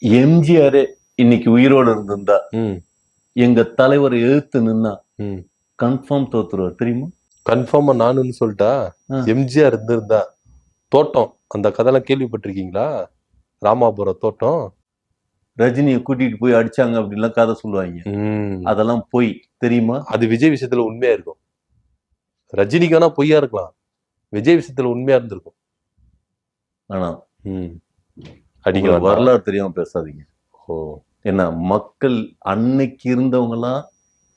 எம்ஜிஆர் இன்னைக்கு உயிரோடு இருந்திருந்தா ம் எங்க தலைவர் எதிர்த்து நின்னா ம் கன்ஃபார்ம் தோத்துருவார் தெரியுமா? கன்ஃபார்மா நானுன்னு சொல்லிட்டா ஆ. எம்ஜிஆர் இருந்திருந்தா தோட்டம் அந்த கதைலாம் கேள்விப்பட்டிருக்கீங்களா? ராமாபுரம் தோட்டம். ரஜினியை கூட்டிட்டு போய் அடிச்சாங்க அப்படின்லாம் கதை சொல்லுவாங்க. அதெல்லாம் பொய் தெரியுமா? அது விஜய் விஷயத்துல உண்மையா இருக்கும். ரஜினிக்கு வேணா பொய்யா இருக்கலாம், விஜய் விஷயத்துல உண்மையா இருந்திருக்கும். ஆனா அடிக்க உங்களுக்கு வரலாறு தெரியாம பேசாதீங்க. ஓ என்ன மக்கள் அன்னைக்கு இருந்தவங்க எல்லாம்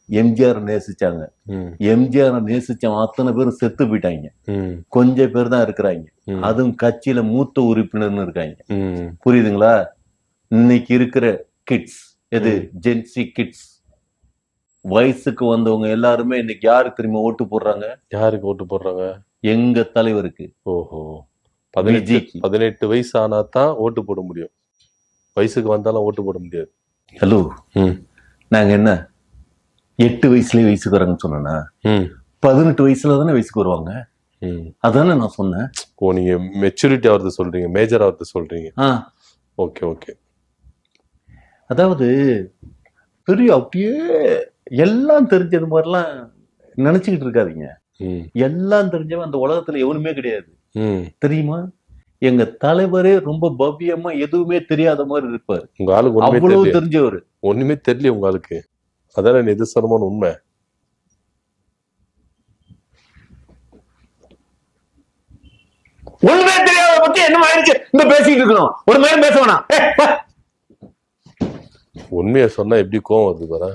எம்ஜிஆர் நேசிச்சாங்க. எம்ஜிஆர் நேசிச்சவன் அத்தனை பேரும் செத்து போயிட்டாங்க. கொஞ்சம் பேர் தான் இருக்கிறாங்க. அதுவும் கட்சியில மூத்த உறுப்பினர்னு இருக்காங்க. புரியுதுங்களா? இன்னைக்கு இருக்கிற கிட்ஸ் எது ஜென்சி கிட்ஸ் வயசுக்கு வந்தவங்க எல்லாருமே இன்னைக்கு யாருக்கு தெரியுமா ஓட்டு போடுறாங்க? யாருக்கு ஓட்டு போடுறாங்க? எங்க தலைவருக்கு. ஓஹோ 18 வயசு ஆனா தான் ஓட்டு போட முடியும், வயசுக்கு வந்தாலும் ஓட்டு போட முடியாது. ஹலோ, நாங்க என்ன 8 வயசுலயே வயசுக்கு வராங்கன்னு சொன்னா 18 வயசுல தானே வயசுக்கு வருவாங்க. அதானே நான் சொன்னேன். ஓ நீங்க மெச்சூரிட்டி ஆகிறது சொல்றீங்க, மேஜர் ஆகிறது சொல்றீங்க. Okay okay. அதாவது பெரிய அப்படியே எல்லாம் தெரிஞ்சது மாதிரிலாம் நினைச்சுக்கிட்டு இருக்காதீங்க. எல்லாம் தெரிஞ்சவன் அந்த உலகத்துல எவனுமே கிடையாது தெரியுமா? எங்க தலைவரே ரொம்ப பவ்யமா எதுவுமே தெரியாத மாதிரி இருப்பாரு. உங்க ஆளுக்கு அவ்வளவு தெரிஞ்சவரு. ஒண்ணுமே தெரியல உங்க ஆளுக்கு. அதான நிதர்சனமான உண்மை. ஒண்ணுமே தெரியாத பத்தி என்ன ஆயிடுச்சு இந்த பேசிட்டு இருக்கணும். ஒரு மாதிரி பேச வேணாம். உண்மையை சொன்னா எப்படி கோவம் வருது பாரு.